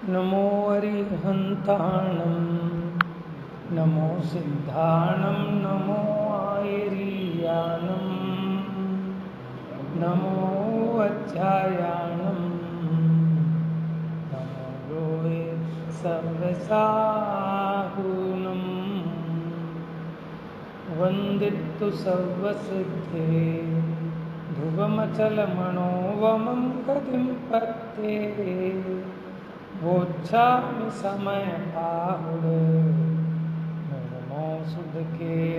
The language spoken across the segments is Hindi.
नमो अरिहन्ताणं नमो सिद्धाणं नमो आयर्याणं नमो अध्यायाणं नमो लोये सर्वसाहुनं वन्दितु सर्वसिद्धे ध्रुवमचलमणोवमं गतिं पत्ते वोच्छामि समयपाहुडे नमो सुधकेवलीभणिदं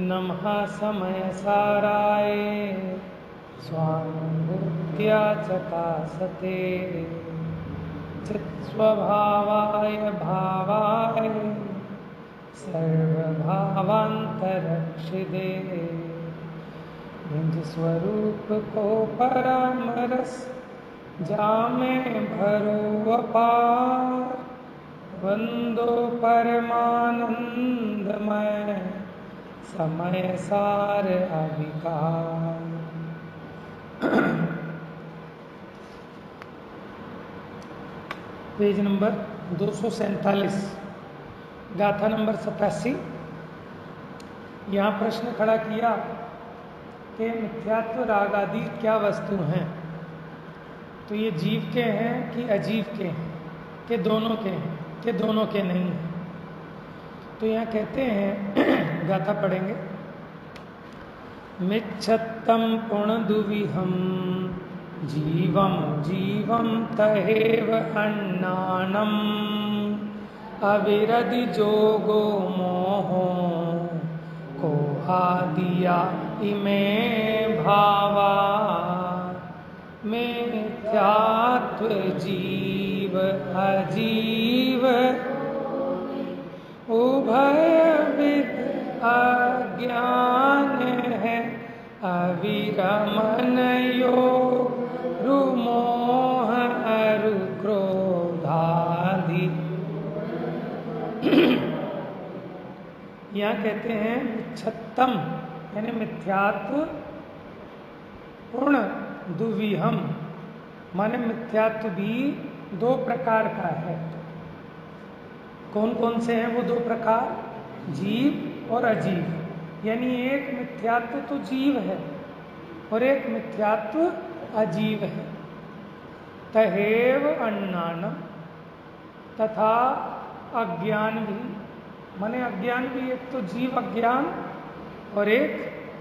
नमः समयसाराय स्वानुभूत्या चकासते चित्स्वभावाय भावाय सर्वभावान्तरक्षिदे निज स्वरूप को परामरस जामे भरो अपार वंदो परमानंदमय समय सार अविकार। पेज नंबर 247, गाथा नंबर 87। यहाँ प्रश्न खड़ा किया कि मिथ्यात्व राग आदि क्या वस्तु हैं। तो ये जीव के हैं कि अजीव के हैं, कि दोनों के हैं, कि दोनों के नहीं हैं। तो यहाँ कहते हैं, गाथा पढ़ेंगे। मिच्छत्तं पुणदुविहं जीवं जीवं तहेव अन्नानम् अविरधि जोगो मोहो को आदिया इमे भावा मिथ्यात्व जीव अजीव उभयविद अज्ञान है अविरमन योग रुमोह अरु क्रोधादि। यहाँ कहते हैं मिच्छत्तम यानी मिथ्यात्व पूर्ण दुविहम माने मिथ्यात्व भी दो प्रकार का है। कौन कौन से हैं वो दो प्रकार? जीव और अजीव। यानी एक मिथ्यात्व तो जीव है और एक मिथ्यात्व अजीव है। तहेव अन्नानम तथा अज्ञान भी माने अज्ञान भी, एक तो जीव अज्ञान और एक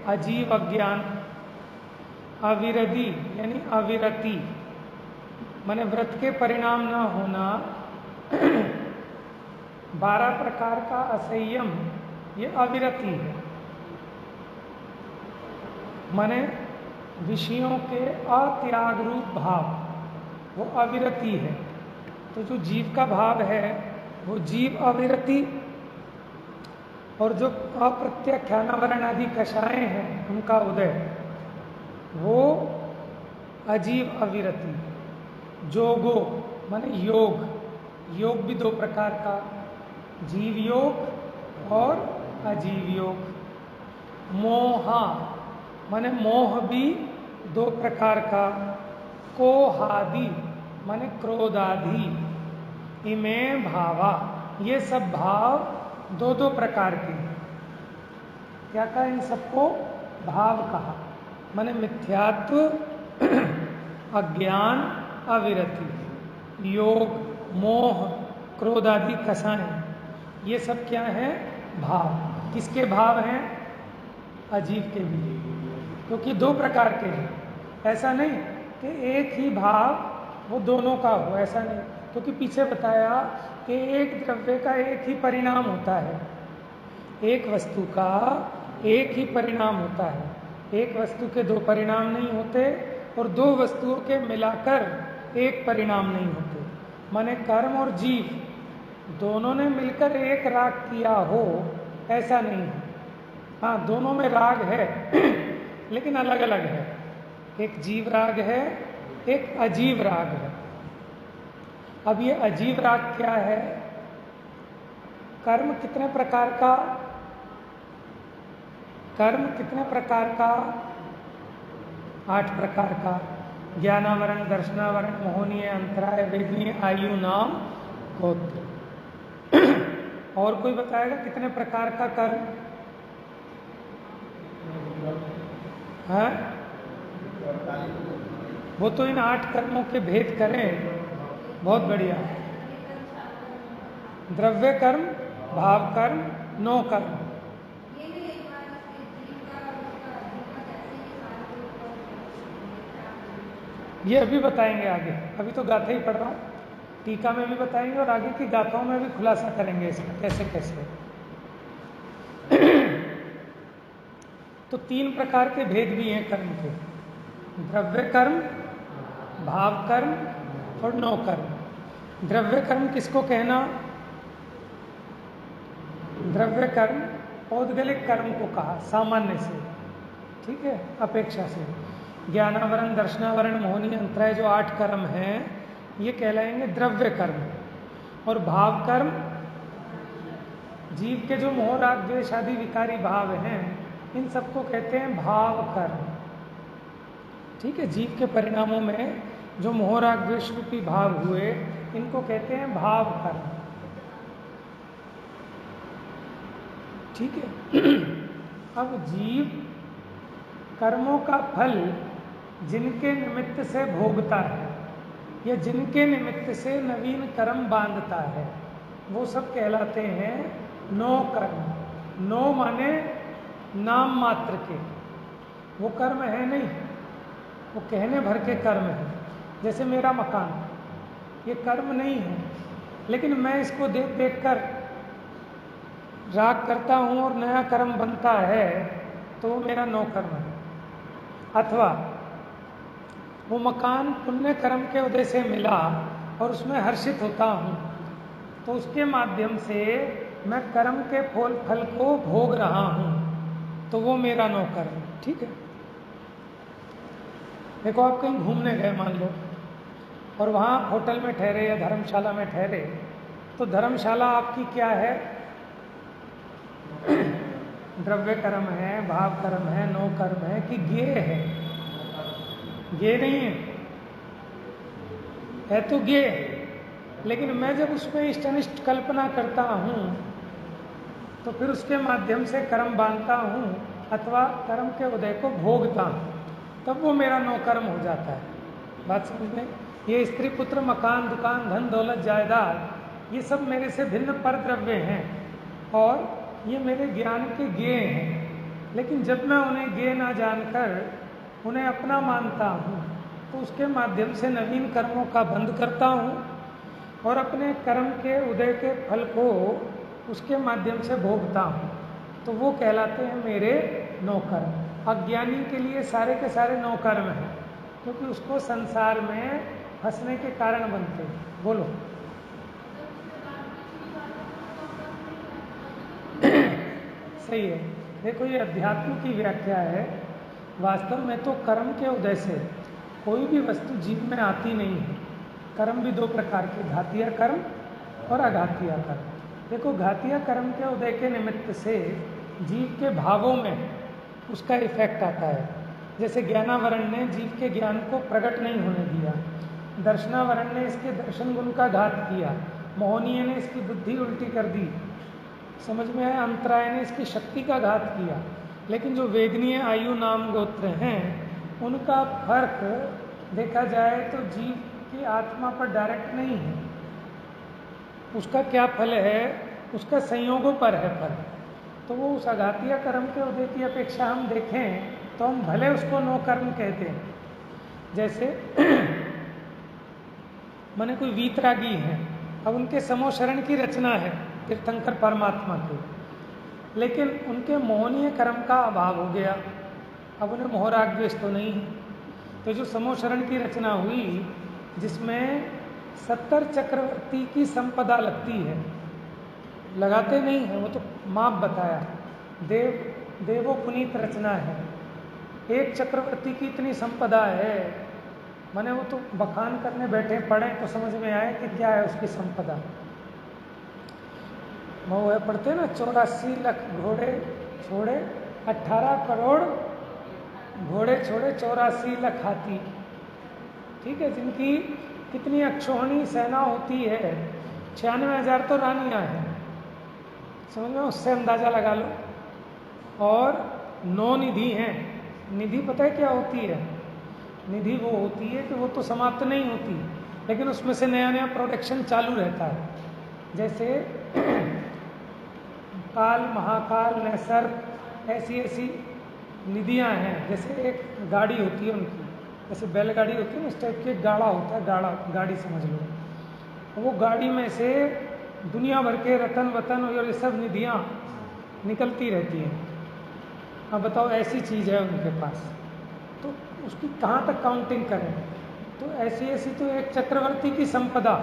अजीव अज्ञान। अविरधि यानी अविरति माने व्रत के परिणाम न होना। 12 प्रकार का असंयम ये अविरति है, माने विषयों के अत्याग रूप भाव वो अविरति है। तो जो जीव का भाव है वो जीव अविरति, और जो अप्रत्याख्यानावरण आदि कषाएं हैं उनका उदय वो अजीव अविरति। जोगो माने योग, योग भी दो प्रकार का, जीव योग और अजीव योग। मोहा माने मोह भी दो प्रकार का। कोहादि माने क्रोधादि। इमे भावा ये सब भाव दो दो प्रकार के। क्या कहा इन सबको? भाव कहा। माने मिथ्यात्व, अज्ञान, अविरति, योग, मोह, क्रोध आदि कषाएं, ये सब क्या है? भाव। किसके भाव हैं? अजीव के भी, क्योंकि दो प्रकार के हैं। ऐसा नहीं कि एक ही भाव वो दोनों का हो, ऐसा नहीं। क्योंकि पीछे बताया कि एक द्रव्य का एक ही परिणाम होता है, एक वस्तु का एक ही परिणाम होता है। एक वस्तु के दो परिणाम नहीं होते और दो वस्तुओं के मिलाकर एक परिणाम नहीं होते। माने कर्म और जीव दोनों ने मिलकर एक राग किया हो, ऐसा नहीं है। हाँ, दोनों में राग है लेकिन अलग अलग है। एक जीव राग है, एक अजीव राग है। अब ये अजीव राग क्या है? कर्म कितने प्रकार का? कर्म कितने प्रकार का? 8 प्रकार का। ज्ञानावरण, दर्शनावरण, मोहनीय, अंतराय, वेदनीय, आयु, नाम, गोत्र। और कोई बताएगा कितने प्रकार का कर्म है? वो तो इन 8 कर्मों के भेद करें। बहुत बढ़िया। द्रव्य कर्म, भाव कर्म, 9 कर्म। ये अभी बताएंगे आगे, अभी तो गाथा ही पढ़ रहा हूँ। टीका में भी बताएंगे और आगे की गाथाओं में भी खुलासा करेंगे इसका कैसे कैसे। तो 3 प्रकार के भेद भी हैं कर्म के, द्रव्य कर्म, भाव कर्म और 9 कर्म। द्रव्य कर्म किसको कहना? द्रव्य कर्म पौद्गलिक कर्म को कहा सामान्य से, ठीक है, अपेक्षा से। ज्ञानावरण, दर्शनावरण, मोहनी, अंतराय जो 8 कर्म हैं ये कहलाएंगे द्रव्य कर्म। और भाव कर्म जीव के जो मोह, राग, द्वेष आदि विकारी भाव हैं इन सबको कहते हैं भाव कर्म, ठीक है। जीव के परिणामों में जो मोह, राग, द्वेष रूपी भाव हुए इनको कहते हैं भाव कर्म, ठीक है। अब जीव कर्मों का फल जिनके निमित्त से भोगता है या जिनके निमित्त से नवीन कर्म बांधता है वो सब कहलाते हैं 9 कर्म। 9 माने नाम मात्र के, वो कर्म है नहीं, वो कहने भर के कर्म है। जैसे मेरा मकान, ये कर्म नहीं है, लेकिन मैं इसको देख देख कर राग करता हूँ और नया कर्म बनता है तो वो मेरा 9 कर्म है। अथवा वो मकान पुण्य कर्म के उदय से मिला और उसमें हर्षित होता हूँ तो उसके माध्यम से मैं कर्म के फल को भोग रहा हूँ तो वो मेरा 9 कर्म, ठीक है। देखो आप कहीं घूमने गए मान लो और वहाँ होटल में ठहरे या धर्मशाला में ठहरे, तो धर्मशाला आपकी क्या है? द्रव्य कर्म है, भाव कर्म है, 9 कर्म है कि ज्ञेय है? ज्ञेय नहीं है तो ज्ञेय, लेकिन मैं जब उसमें इष्टनिष्ट कल्पना करता हूँ तो फिर उसके माध्यम से कर्म बांधता हूँ अथवा कर्म के उदय को भोगता हूँ, तब वो मेरा 9 कर्म हो जाता है। बात समझ में? ये स्त्री, पुत्र, मकान, दुकान, धन, दौलत, जायदाद ये सब मेरे से भिन्न पर द्रव्य हैं और ये मेरे ज्ञान के ज्ञेय हैं, लेकिन जब मैं उन्हें ज्ञेय ना जानकर उन्हें अपना मानता हूँ तो उसके माध्यम से नवीन कर्मों का बंध करता हूँ और अपने कर्म के उदय के फल को उसके माध्यम से भोगता हूँ, तो वो कहलाते हैं मेरे 9 कर्म। अज्ञानी के लिए सारे के सारे 9 कर्म हैं क्योंकि उसको संसार में फंसने के कारण बनते हैं। बोलो। सही है। देखो ये अध्यात्म की व्याख्या है। वास्तव में तो कर्म के उदय से कोई भी वस्तु जीव में आती नहीं है। कर्म भी 2 प्रकार के, घातीय कर्म और अघातीय कर्म। देखो घातीय कर्म के उदय के निमित्त से जीव के भावों में उसका इफेक्ट आता है। जैसे ज्ञानावरण ने जीव के ज्ञान को प्रकट नहीं होने दिया, दर्शनावरण ने इसके दर्शन गुण का घात किया, मोहनीय ने इसकी बुद्धि उल्टी कर दी, समझ में आया, अंतराय ने इसकी शक्ति का घात किया। लेकिन जो वेदनीय, आयु, नाम, गोत्र हैं उनका फर्क देखा जाए तो जीव की आत्मा पर डायरेक्ट नहीं है। उसका क्या फल है? उसका संयोगों पर है फल। तो वो उस अघातीय कर्म के उदय की अपेक्षा हम देखें तो हम भले उसको 9 कर्म कहते हैं। जैसे माने कोई वीतरागी है, अब उनके समोशरण की रचना है तीर्थंकर परमात्मा की, लेकिन उनके मोहनीय कर्म का अभाव हो गया, अब उन्हें मोह, राग, द्वेष तो नहीं है। तो जो समोशरण की रचना हुई जिसमें 70 चक्रवर्ती की संपदा लगती है, लगाते नहीं है, वो तो माप बताया, देवो पुनीत रचना है, 1 चक्रवर्ती की इतनी संपदा है, माने वो तो बखान करने बैठे पढ़े तो समझ में आए कि क्या है उसकी संपदा। वो है पढ़ते ना, 84 लाख घोड़े छोड़े 18 करोड़ घोड़े छोड़े 84 लाख हाथी, ठीक है, जिनकी कितनी अक्षौहिणी सेना होती है, 96,000 तो रानियां हैं, समझ में, उससे अंदाजा लगा लो। और 9 निधि हैं। निधि पता है क्या होती है? निधि वो होती है कि वो तो समाप्त नहीं होती, लेकिन उसमें से नया नया प्रोडक्शन चालू रहता है। जैसे काल, महाकाल, नैसर्ग, ऐसी ऐसी निधियां हैं। जैसे एक गाड़ी होती है उनकी, जैसे बैलगाड़ी होती है ना, उस टाइप की एक गाड़ा होता है, गाड़ी समझ लो। वो गाड़ी में से दुनिया भर के रतन वतन और ये सब निधियां निकलती रहती हैं। अब बताओ, ऐसी चीज़ है उनके पास, तो उसकी कहाँ तक काउंटिंग करें? तो ऐसी ऐसी तो एक चक्रवर्ती की संपदा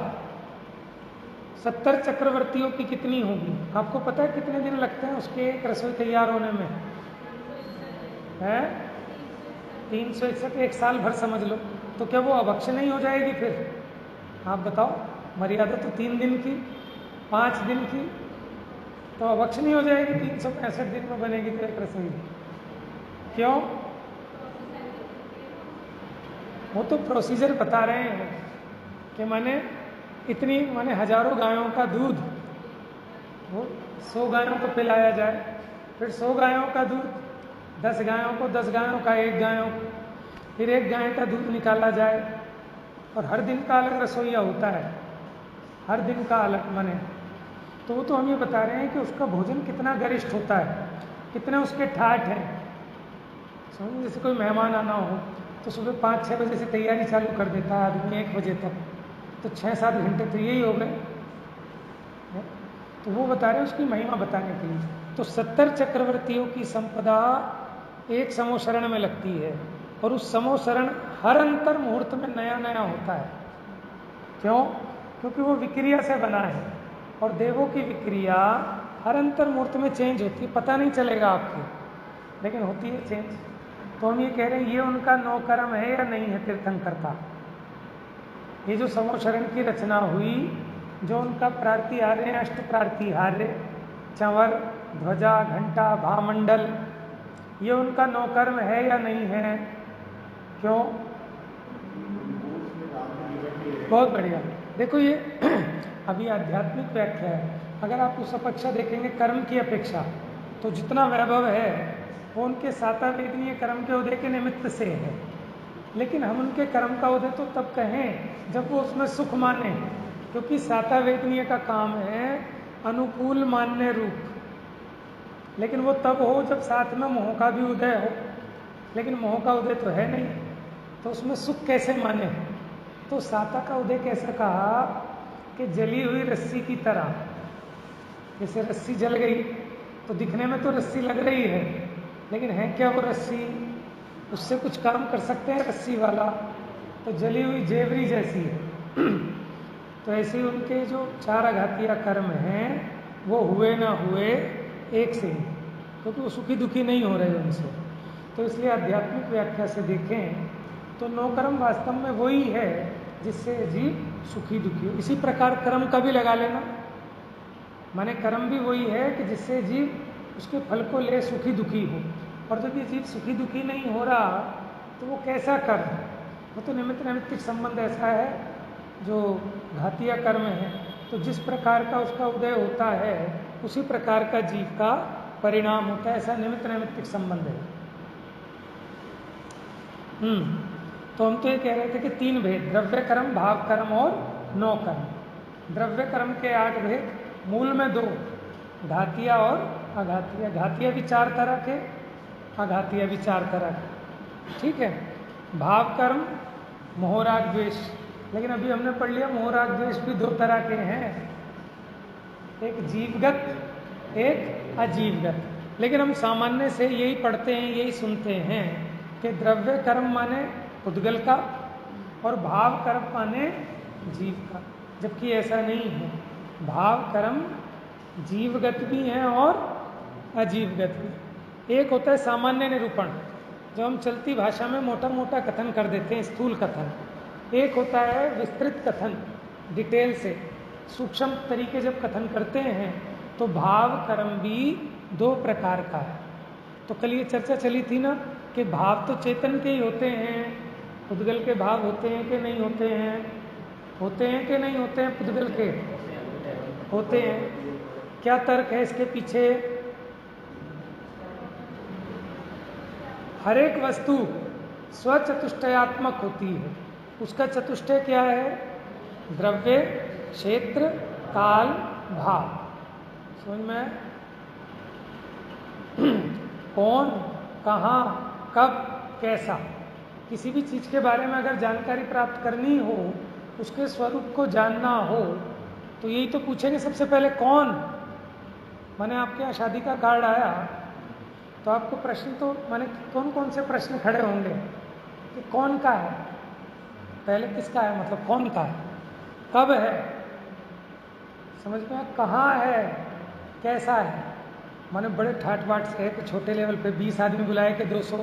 70 चक्रवर्तियों की कितनी होगी? आपको पता है कितने दिन लगते हैं उसके एक रसोई तैयार होने में? है 361, 1 साल भर समझ लो। तो क्या वो अभक्ष नहीं हो जाएगी फिर? आप बताओ, मर्यादा तो 3 दिन की, 5 दिन की, तो अभक्ष नहीं हो जाएगी? 365 दिन में बनेगी तो एक रसोई। क्यों? वो तो प्रोसीजर बता रहे हैं कि माने हजारों गायों का दूध वो 100 गायों को पिलाया जाए, फिर 100 गायों का दूध 10 गायों को, 10 गायों का 1 गायों को, फिर 1 गाय का दूध निकाला जाए। और हर दिन का अलग रसोईया होता है, हर दिन का अलग। माने तो वो तो हम ये बता रहे हैं कि उसका भोजन कितना गरिष्ठ होता है, कितने उसके ठाठ हैं। समझ, जैसे कोई मेहमान आना हो तो सुबह 5-6 बजे से तैयारी चालू कर देता है आदमी 1 बजे तक, तो 6-7 घंटे तो यही हो गए। तो वो बता रहे हैं उसकी महिमा बताने के लिए। तो 70 चक्रवर्तियों की संपदा एक समोशरण में लगती है, और उस समोशरण हर अंतर मुहूर्त में नया नया होता है। क्यों? क्योंकि वो विक्रिया से बना है, और देवों की विक्रिया हर अंतर मुहूर्त में चेंज होती है, पता नहीं चलेगा आपको, लेकिन होती है चेंज। तो हम ये कह रहे हैं ये उनका नौकर्म है या नहीं है तीर्थंकर का? ये जो समोशरण की रचना हुई, जो उनका प्रार्तिहार्य, अष्ट प्रार्तिहार्य, चंवर, ध्वजा, घंटा, भामंडल, ये उनका नौकर्म है या नहीं है? क्यों? बहुत बढ़िया। देखो ये अभी आध्यात्मिक व्याख्या है। अगर आप उस अपेक्षा देखेंगे कर्म की अपेक्षा, तो जितना वैभव है वो उनके सातावेदनीय कर्म के उदय के निमित्त से है। लेकिन हम उनके कर्म का उदय तो तब कहें जब वो उसमें सुख माने, क्योंकि सातावेदनीय का काम है अनुकूल मान्य रूप। लेकिन वो तब हो जब साथ में मोह का भी उदय हो, लेकिन मोह का उदय तो है नहीं, तो उसमें सुख कैसे माने? तो साता का उदय कैसे कहा कि जली हुई रस्सी की तरह। जैसे रस्सी जल गई तो दिखने में तो रस्सी लग रही है, लेकिन है क्या वो रस्सी? उससे कुछ काम कर सकते हैं रस्सी वाला? तो जली हुई जेवरी जैसी है। तो ऐसे उनके जो 4 आघातीय कर्म हैं वो हुए ना हुए एक से ही, क्योंकि वो सुखी दुखी नहीं हो रहे उनसे। तो इसलिए आध्यात्मिक व्याख्या से देखें तो नौकर्म वास्तव में वही है जिससे जीव सुखी दुखी हो। इसी प्रकार कर्म का भी लगा लेना, माने कर्म भी वही है कि जिससे जीव उसके फल को ले सुखी दुखी हो। और जब ये जीव सुखी दुखी नहीं हो रहा तो वो कैसा कर्म है? वो तो निमित्त नैमित्तिक संबंध ऐसा है जो घातीय कर्म है। तो जिस प्रकार का उसका उदय होता है उसी प्रकार का जीव का परिणाम होता है, ऐसा निमित्त नैमित्तिक संबंध है। तो हम तो ये कह रहे थे कि 3 भेद, द्रव्य कर्म, भाव कर्म और नौ कर्म। द्रव्य कर्म के 8 भेद, मूल में 2, घातीय और अघातीय। घातीय भी 4 तरह के, अघातीय भी 4 तरह के, ठीक है। भाव कर्म मोह राग द्वेष, लेकिन अभी हमने पढ़ लिया मोह राग द्वेष भी 2 तरह के हैं, एक जीवगत, एक अजीवगत। लेकिन हम सामान्य से यही पढ़ते हैं, यही सुनते हैं कि द्रव्य कर्म माने उद्गल का और भाव कर्म माने जीव का, जबकि ऐसा नहीं है। भाव कर्म जीवगत भी हैं और अजीवगत भी। एक होता है सामान्य निरूपण, जो हम चलती भाषा में मोटा मोटा कथन कर देते हैं, स्थूल कथन। एक होता है विस्तृत कथन, डिटेल से सूक्ष्म तरीके जब कथन करते हैं। तो भाव कर्म भी 2 प्रकार का है। तो कल ये चर्चा चली थी ना कि भाव तो चेतन के ही होते हैं पुद्गल के भाव होते हैं कि नहीं होते हैं? होते हैं कि नहीं होते हैं पुद्गल के? होते हैं। क्या तर्क है इसके पीछे? हर एक वस्तु स्वचतुष्टयात्मक होती है। उसका चतुष्टय क्या है? द्रव्य, क्षेत्र, काल, भाव। समझ में आया? कौन, कहाँ, कब, कैसा। किसी भी चीज के बारे में अगर जानकारी प्राप्त करनी हो, उसके स्वरूप को जानना हो, तो यही तो पूछेंगे सबसे पहले कौन। माने आपके यहाँ शादी का कार्ड आया तो आपको प्रश्न तो माने कौन कौन से प्रश्न खड़े होंगे कि कौन का है, पहले किसका है, मतलब कौन का है, कब है, समझ में आया? कहाँ है, कैसा है। माने बड़े ठाट बाट से है कि छोटे लेवल पे 20 आदमी बुलाए कि 200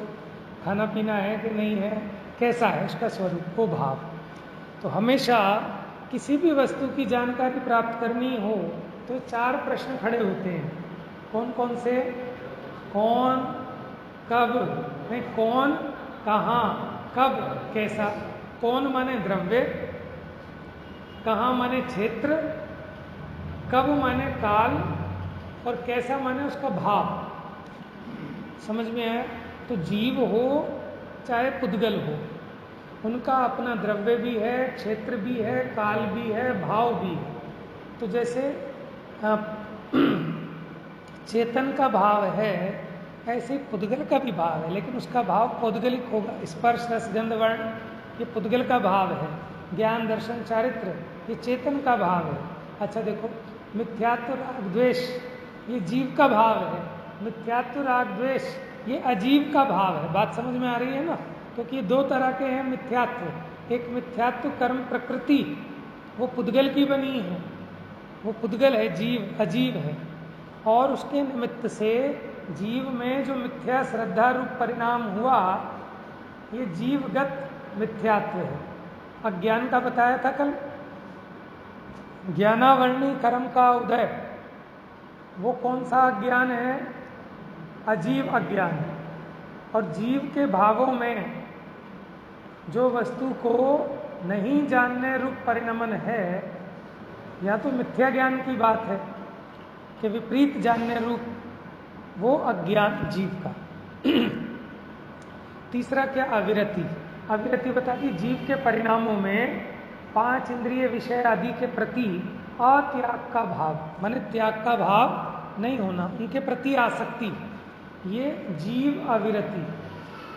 खाना पीना है कि नहीं है, कैसा है उसका स्वरूप, वो भाव। तो हमेशा किसी भी वस्तु की जानकारी प्राप्त करनी हो तो 4 प्रश्न खड़े होते हैं। कौन कौन से? कौन, कब, नहीं कौन, कहाँ, कब, कैसा। कौन माने द्रव्य, कहाँ माने क्षेत्र, कब माने काल, और कैसा माने उसका भाव। समझ में आया? तो जीव हो चाहे पुद्गल हो, उनका अपना द्रव्य भी है, क्षेत्र भी है, काल भी है, भाव भी है। तो जैसे चेतन का भाव है, ऐसे पुद्गल का भी भाव है, लेकिन उसका भाव पौद्गलिक होगा। स्पर्श रस गंध वर्ण ये पुद्गल का भाव है। ज्ञान दर्शन चारित्र ये चेतन का भाव है। अच्छा देखो, मिथ्यात्व राग द्वेष ये जीव का भाव है, मिथ्यात्व राग द्वेष ये अजीव का भाव है। बात समझ में आ रही है ना? क्योंकि ये 2 तरह के हैं मिथ्यात्व। एक मिथ्यात्व कर्म प्रकृति, वो पुद्गल की बनी है, वो पुद्गल है, जीव अजीव है। और उसके निमित्त से जीव में जो मिथ्या श्रद्धा रूप परिणाम हुआ, ये जीवगत मिथ्यात्व है। अज्ञान का बताया था कल, ज्ञानावर्णी कर्म का उदय, वो कौन सा अज्ञान है? अजीव अज्ञान। और जीव के भावों में जो वस्तु को नहीं जानने रूप परिणमन है, या तो मिथ्या ज्ञान की बात है कि विपरीत जानने रूप, वो अज्ञान जीव का। तीसरा क्या? अविरति। अविरति बताती जीव के परिणामों में 5 इंद्रिय विषय आदि के प्रति अत्याग का भाव, माने त्याग का भाव नहीं होना, उनके प्रति आसक्ति, ये जीव अविरति।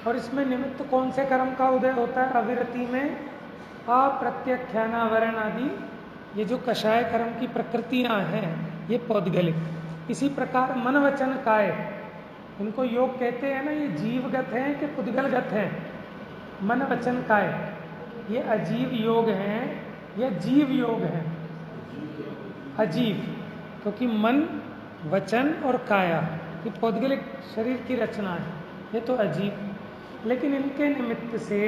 और इसमें निमित्त कौन से कर्म का उदय होता है अविरति में? अप्रत्यख्यानावरण आदि, ये जो कषाय कर्म की प्रकृतियां हैं, ये पौद्गलिक। इसी प्रकार मन वचन काय, इनको योग कहते हैं ना, ये जीवगत हैं कि पुद्गलगत हैं? मन वचन काय ये अजीव योग हैं या जीव योग हैं? अजीव, क्योंकि मन, वचन और काया ये पौद्गलिक शरीर की रचना है, ये तो अजीब। लेकिन इनके निमित्त से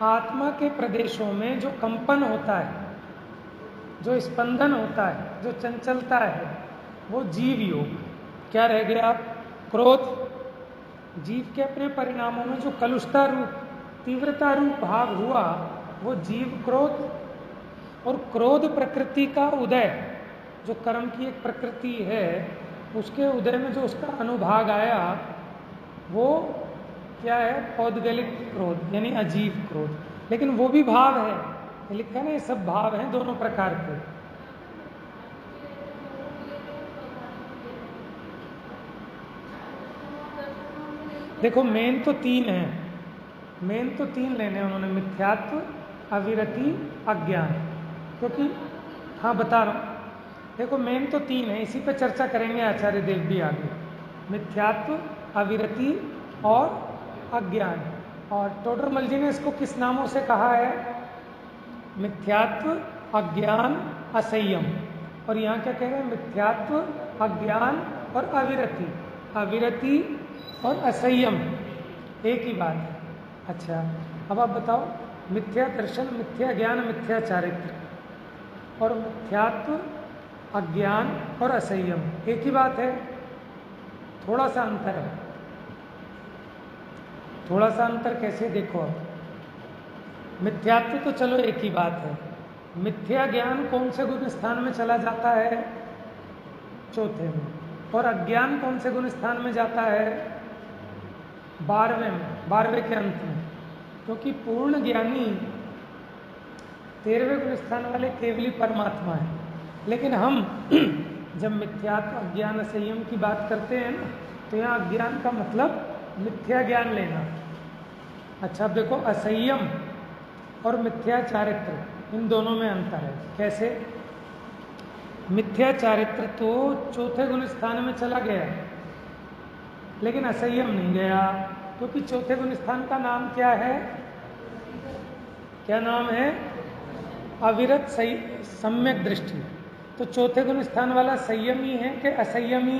आत्मा के प्रदेशों में जो कंपन होता है, जो स्पंदन होता है, जो चंचलता है, वो जीव योग। क्या रह गया? क्रोध। जीव के अपने परिणामों में जो कलुषता रूप, तीव्रता रूप भाव हुआ, वो जीव क्रोध। और क्रोध प्रकृति का उदय, जो कर्म की एक प्रकृति है, उसके उदय में जो उसका अनुभाग आया, वो क्या है? पौद्गलिक क्रोध, यानी अजीव क्रोध। लेकिन वो भी भाव है, ये लिखा ना, ये सब भाव हैं दोनों प्रकार के। देखो मेन तो 3 है, मेन तो 3 लेने उन्होंने, मिथ्यात्व, अविरति, अज्ञान। क्योंकि हाँ बता रहा हूँ, देखो मेन तो 3 है, इसी पे चर्चा करेंगे आचार्य देव भी आगे। मिथ्यात्व, अविरति और अज्ञान। और टोडरमल जी ने इसको किस नामों से कहा है? मिथ्यात्व, अज्ञान, असंयम। और यहाँ क्या कह रहे हैं? मिथ्यात्व, अज्ञान और अविरति। अविरति और असंयम एक ही बात है। अच्छा, अब आप बताओ, मिथ्या दर्शन, मिथ्या ज्ञान, मिथ्या चारित्र, और मिथ्यात्व, अज्ञान और असंयम एक ही बात है? थोड़ा सा अंतर है। थोड़ा सा अंतर कैसे? देखो, अब मिथ्यात्व तो चलो एक ही बात है, मिथ्या ज्ञान कौन से गुण स्थान में चला जाता है? चौथे में। और अज्ञान कौन से गुण स्थान में जाता है? 12वें में, 12वें के अंत में। क्योंकि पूर्ण ज्ञानी 13वें गुण स्थान वाले केवली परमात्मा है। लेकिन हम जब मिथ्यात्व अज्ञान असंयम की बात करते हैं ना, तो यहाँ अज्ञान का मतलब मिथ्या ज्ञान लेना। अच्छा, अब देखो, असंयम और मिथ्या चारित्र, इन दोनों में अंतर है। कैसे? मिथ्या चारित्र तो चौथे गुण स्थान में चला गया, लेकिन असंयम नहीं गया, क्योंकि चौथे गुण स्थान का नाम क्या है? क्या नाम है? अविरत सम्यक दृष्टि। तो चौथे गुण स्थान वाला संयमी है कि असंयमी?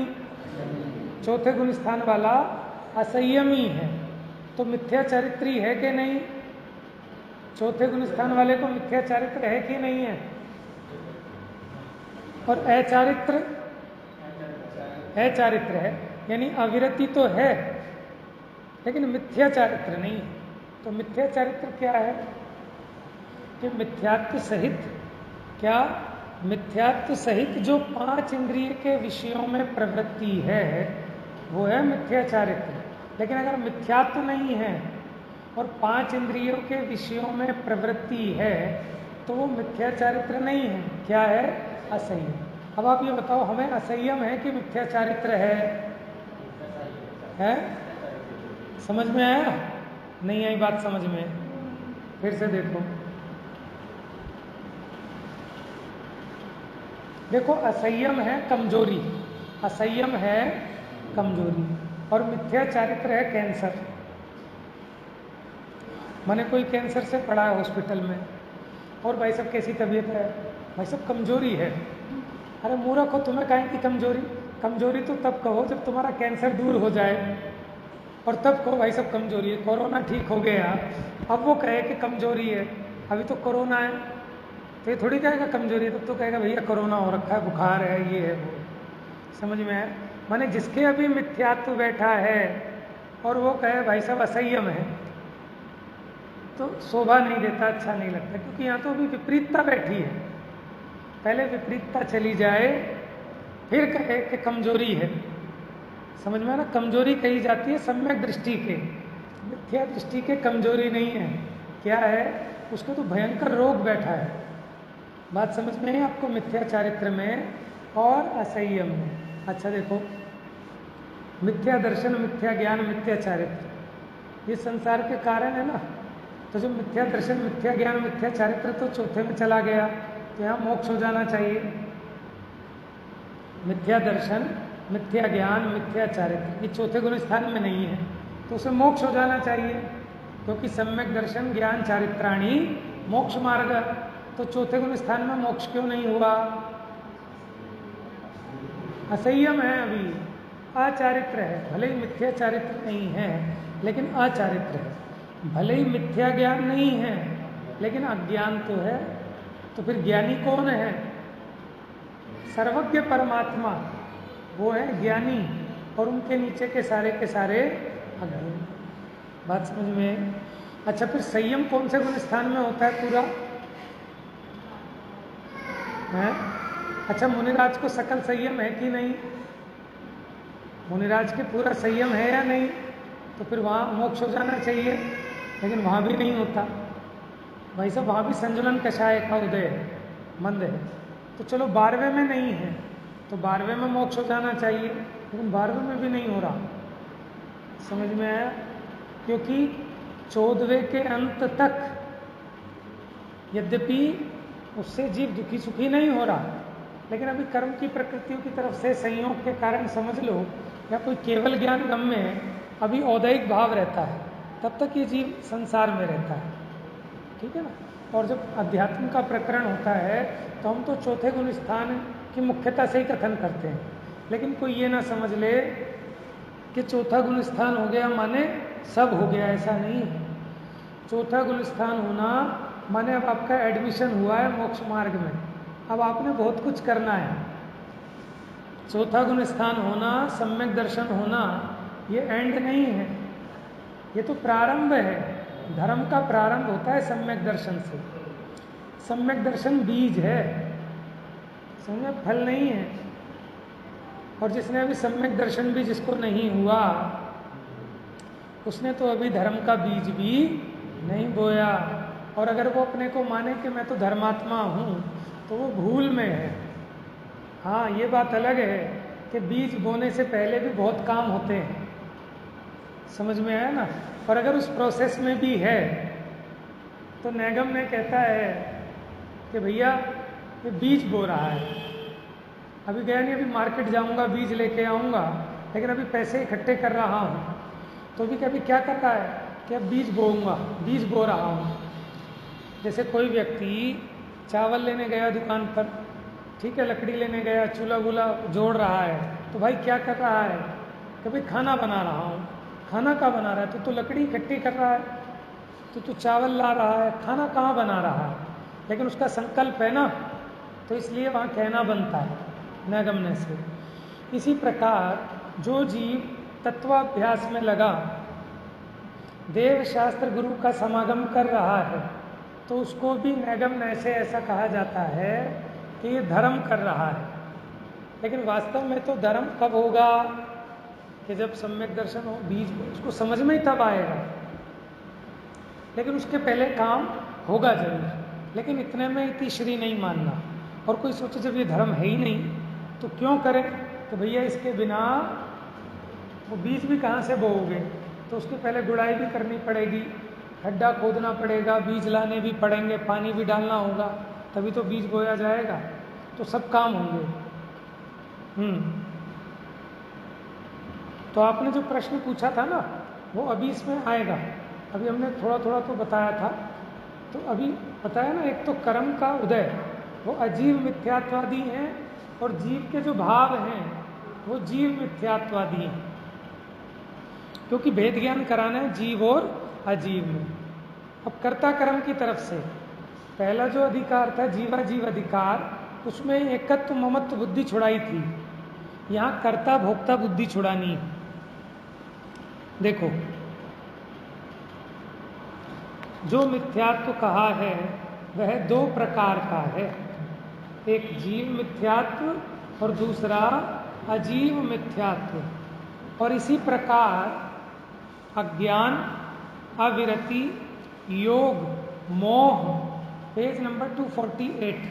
चौथे गुण स्थान वाला असंयमी है। तो मिथ्या चारित्री है कि नहीं? चौथे गुण स्थान वाले को मिथ्या चारित्र है कि नहीं है? और अचारित्र? अचारित्र है, यानी अविरति तो है, लेकिन मिथ्या चारित्र नहीं है। तो मिथ्या चारित्र क्या है? कि मिथ्यात्व सहित, क्या? मिथ्यात्व सहित जो 5 इंद्रिय के विषयों में प्रवृत्ति है, वो है मिथ्या चारित्र। लेकिन अगर मिथ्यात्व नहीं है और 5 इंद्रियों के विषयों में प्रवृत्ति है, तो वो मिथ्या चारित्र नहीं है। क्या है? असंयम। अब आप ये बताओ, हमें असंयम है कि मिथ्या चारित्र है? समझ में आया? नहीं आई बात समझ में? फिर से देखो, असंयम है कमजोरी, असंयम है कमजोरी, और मिथ्या चारित्र है कैंसर। मैंने कोई कैंसर से पड़ा है हॉस्पिटल में, और भाई साहब कैसी तबीयत है? भाई साहब कमजोरी है। अरे मूर्ख हो, तुम्हें काहे की कमजोरी? कमजोरी तो तब कहो जब तुम्हारा कैंसर दूर हो जाए, और तब कहो भाई साहब कमजोरी है। कोरोना ठीक हो गया, अब वो कहे कि कमजोरी है, अभी तो कोरोना है, तो ये थोड़ी कहेगा कमजोरी है, तब तो कहेगा भैया कोरोना हो रखा है, बुखार है, ये है वो। समझ में आया? माने जिसके अभी मिथ्यात्व बैठा है और वो कहे भाई साहब असंयम है, तो शोभा नहीं देता, अच्छा नहीं लगता, क्योंकि यहाँ तो अभी विपरीतता बैठी है। पहले विपरीतता चली जाए, फिर कहे कि कमजोरी है। समझ में आया ना? कमजोरी कही जाती है सम्यक दृष्टि के, मिथ्या दृष्टि के कमजोरी नहीं है। क्या है? उसको तो भयंकर रोग बैठा है। बात समझ में है आपको? मिथ्या चारित्र में और असंयम में। अच्छा देखो, मिथ्या दर्शन, मिथ्या ज्ञान, मिथ्या चारित्र, ये संसार के कारण है ना। तो जो मिथ्या दर्शन, मिथ्या ज्ञान, मिथ्या चारित्र तो चौथे में चला गया, तो यहाँ मोक्ष हो जाना चाहिए। मिथ्या दर्शन, मिथ्या ज्ञान, मिथ्या चारित्र, ये चौथे गुण स्थान में नहीं है, तो उसे मोक्ष हो जाना चाहिए, क्योंकि सम्यक दर्शन, ज्ञान, चारित्राणी मोक्ष मार्ग। तो चौथे गुण स्थान में मोक्ष क्यों नहीं हुआ? असंयम है, अभी अचारित्र है। भले ही मिथ्या चारित्र नहीं है, लेकिन अचारित्र है। भले ही मिथ्या ज्ञान नहीं है, लेकिन अज्ञान तो है। तो फिर ज्ञानी कौन है? सर्वज्ञ परमात्मा, वो है ज्ञानी, और उनके नीचे के सारे अज्ञानी। बात समझ में? अच्छा, फिर संयम कौन से गुण स्थान में होता है पूरा? है? अच्छा, मुनिराज को सकल संयम है कि नहीं? मुनिराज के पूरा संयम है या नहीं? तो फिर वहाँ मोक्ष हो जाना चाहिए, लेकिन वहाँ भी नहीं होता। भाई साहब, वहाँ भी संजुलन कषाय का उदय है, मंद है। तो चलो 12वें में नहीं है, तो 12वें में मोक्ष हो जाना चाहिए, लेकिन 12वें में भी नहीं हो रहा। समझ में आया? क्योंकि 14वें के अंत तक यद्यपि उससे जीव दुखी सुखी नहीं हो रहा, लेकिन अभी कर्म की प्रकृतियों की तरफ से संयोग के कारण समझ लो, या कोई केवल ज्ञान गम में अभी औदैहिक भाव रहता है, तब तक ये जीव संसार में रहता है। ठीक है ना? और जब अध्यात्म का प्रकरण होता है, तो हम तो चौथे गुण स्थान की मुख्यता से ही कथन करते हैं। लेकिन कोई ये ना समझ ले कि चौथा गुण स्थान हो गया माने सब हो गया, ऐसा नहीं है। चौथा गुण स्थान होना माने अब आपका एडमिशन हुआ है मोक्ष मार्ग में, अब आपने बहुत कुछ करना है। चौथा गुण स्थान होना, सम्यक दर्शन होना, ये एंड नहीं है, ये तो प्रारंभ है। धर्म का प्रारंभ होता है सम्यक दर्शन से। सम्यक दर्शन बीज है, समझ, फल नहीं है। और जिसने अभी सम्यक दर्शन भी जिसको नहीं हुआ, उसने तो अभी धर्म का बीज भी नहीं बोया। और अगर वो अपने को माने कि मैं तो धर्मात्मा हूँ, तो वो भूल में है। हाँ, ये बात अलग है कि बीज बोने से पहले भी बहुत काम होते हैं, समझ में आया ना। और अगर उस प्रोसेस में भी है तो नैगम ने कहता है कि भैया ये बीज बो रहा है, अभी गया नहीं, अभी मार्केट जाऊंगा बीज लेके आऊंगा, लेकिन अभी पैसे इकट्ठे कर रहा हूँ। तो भी कभी क्या कर रहा है कि अब बीज बोऊंगा, बीज बो रहा हूँ। जैसे कोई व्यक्ति चावल लेने गया दुकान पर, ठीक है, लकड़ी लेने गया, चूल्हा वूल्हा जोड़ रहा है, तो भाई क्या कर रहा है कि भाई खाना बना रहा हूँ। खाना कहाँ बना रहा है? तो लकड़ी इकट्ठी कर रहा है, तो चावल ला रहा है, खाना कहाँ बना रहा है? लेकिन उसका संकल्प है ना, तो इसलिए वहाँ कहना बनता है नैगम्य से। इसी प्रकार जो जीव तत्वाभ्यास में लगा, देव शास्त्र गुरु का समागम कर रहा है, तो उसको भी नैगम्य से ऐसा कहा जाता है कि ये धर्म कर रहा है। लेकिन वास्तव में तो धर्म कब होगा कि जब सम्यक दर्शन हो, बीज उसको समझ में ही तब आएगा। लेकिन उसके पहले काम होगा जरूर। लेकिन इतने में इति श्री नहीं मानना। और कोई सोचे जब ये धर्म है ही नहीं तो क्यों करें, तो भैया इसके बिना वो बीज भी कहाँ से बोओगे? तो उसके पहले गुड़ाई भी करनी पड़ेगी, खड्डा खोदना पड़ेगा, बीज लाने भी पड़ेंगे, पानी भी डालना होगा, तभी तो बीज बोया जाएगा। तो सब काम होंगे। तो आपने जो प्रश्न पूछा था ना, वो अभी इसमें आएगा। अभी हमने थोड़ा थोड़ा तो बताया था, तो अभी बताया ना, एक तो कर्म का उदय, वो अजीव मिथ्यात्वादी हैं, और जीव के जो भाव हैं वो जीव मिथ्यात्वादी हैं, क्योंकि भेद ज्ञान कराना है जीव और अजीव में। अब कर्ता कर्म की तरफ से पहला जो अधिकार था जीवाजीव अधिकार, उसमें एकत्व ममत्व बुद्धि छुड़ाई थी। यहाँ कर्ता भोक्ता बुद्धि छुड़ानी है। देखो, जो मिथ्यात्व कहा है वह दो प्रकार का है, एक जीव मिथ्यात्व और दूसरा अजीव मिथ्यात्व। और इसी प्रकार अज्ञान, अविरति, योग, मोह, पेज नंबर 248,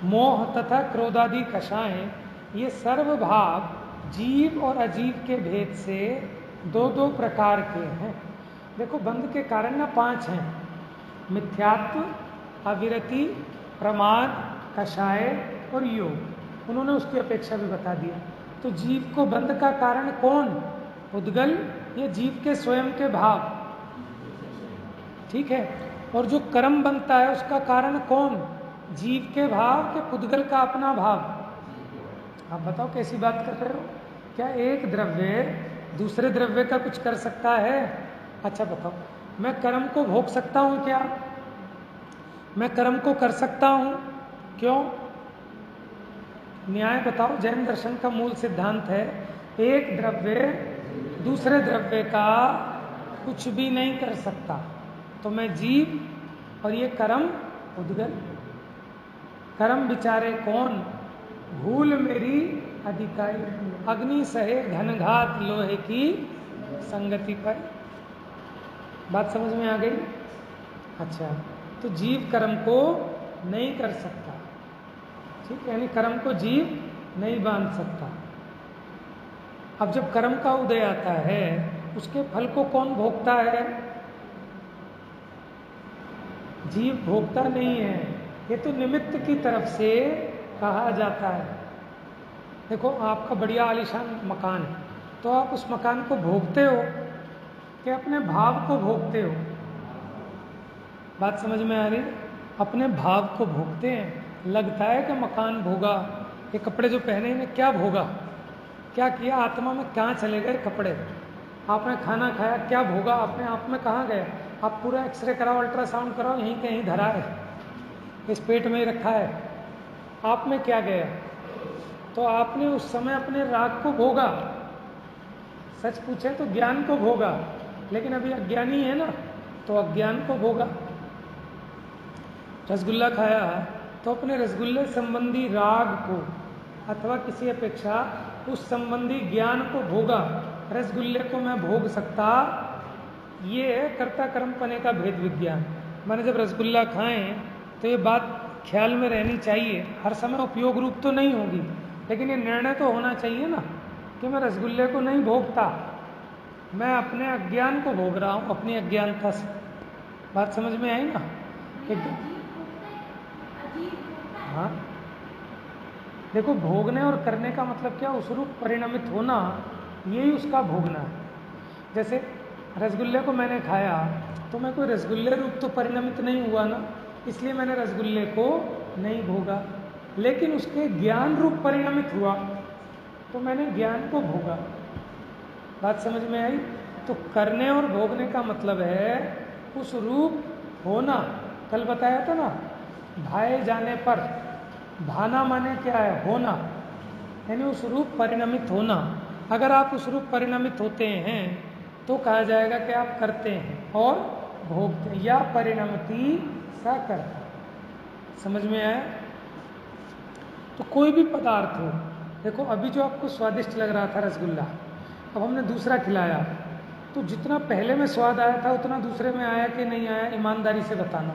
मोह तथा क्रोधादि कषाएं, ये सर्वभाव जीव और अजीव के भेद से दो दो प्रकार के हैं। देखो, बंध के कारण ना 5 हैं, मिथ्यात्व, अविरति, प्रमाद, कषाय और योग। उन्होंने उसकी अपेक्षा भी बता दिया। तो जीव को बंध का कारण कौन? उद्गल, ये जीव के स्वयं के भाव, ठीक है। और जो कर्म बनता है उसका कारण कौन? जीव के भाव के पुद्गल का अपना भाव। आप बताओ कैसी बात कर रहे हो? क्या एक द्रव्य दूसरे द्रव्य का कुछ कर सकता है? अच्छा बताओ, मैं कर्म को भोग सकता हूं क्या? मैं कर्म को कर सकता हूं, क्यों? न्याय बताओ। जैन दर्शन का मूल सिद्धांत है एक द्रव्य दूसरे द्रव्य का कुछ भी नहीं कर सकता। तो मैं जीव और ये कर्म उद्गल। कर्म बिचारे कौन? भूल मेरी अधिकारी, अग्नि सहे घनघात लोहे की संगति पर। बात समझ में आ गई? अच्छा, तो जीव कर्म को नहीं कर सकता, ठीक है, यानी कर्म को जीव नहीं बांध सकता। अब जब कर्म का उदय आता है, उसके फल को कौन भोगता है? जीव भोगता नहीं है, ये तो निमित्त की तरफ से कहा जाता है। देखो, आपका बढ़िया आलीशान मकान है, तो आप उस मकान को भोगते हो कि अपने भाव को भोगते हो? बात समझ में आ रही? अपने भाव को भोगते हैं। लगता है कि मकान भोगा, ये कपड़े जो पहने इन्हें क्या भोगा, क्या किया, आत्मा में कहाँ चले गए कपड़े? आपने खाना खाया, क्या भोगा? अपने आप में कहाँ गए? आप पूरा एक्सरे कराओ, अल्ट्रासाउंड कराओ, यहीं कहीं धरा है, इस पेट में ही रखा है, आप में क्या गया? तो आपने उस समय अपने राग को भोगा, सच पूछे तो ज्ञान को भोगा, लेकिन अभी अज्ञानी है ना, तो अज्ञान को भोगा। रसगुल्ला खाया तो अपने रसगुल्ले संबंधी राग को अथवा किसी अपेक्षा उस संबंधी ज्ञान को भोगा। रसगुल्ले को मैं भोग सकता, ये है कर्ता कर्म पने का भेद विज्ञान। मैंने जब रसगुल्ला खाएं तो ये बात ख्याल में रहनी चाहिए, हर समय उपयोग रूप तो नहीं होगी, लेकिन ये निर्णय तो होना चाहिए ना कि मैं रसगुल्ले को नहीं भोगता, मैं अपने अज्ञान को भोग रहा हूँ, अपनी अज्ञानता से। बात समझ में आई ना कि हाँ, देखो भोगने और करने का मतलब क्या, उस रूप परिणमित होना, यही उसका भोगना है। जैसे रसगुल्ले को मैंने खाया तो मैं कोई रसगुल्ले रूप तो परिणमित नहीं हुआ ना, इसलिए मैंने रसगुल्ले को नहीं भोगा। लेकिन उसके ज्ञान रूप परिणमित हुआ तो मैंने ज्ञान को भोगा। बात समझ में आई? तो करने और भोगने का मतलब है उस रूप होना। कल बताया था ना, भाए जाने पर, भाना माने क्या है, होना, यानी उस रूप परिणमित होना। अगर आप उस रूप परिणमित होते हैं तो कहा जाएगा कि आप करते हैं और भोगते हैं, या परिणमति सा करता। समझ में आया? तो कोई भी पदार्थ हो, देखो अभी जो आपको स्वादिष्ट लग रहा था रसगुल्ला, अब हमने दूसरा खिलाया, तो जितना पहले में स्वाद आया था उतना दूसरे में आया कि नहीं आया, ईमानदारी से बताना।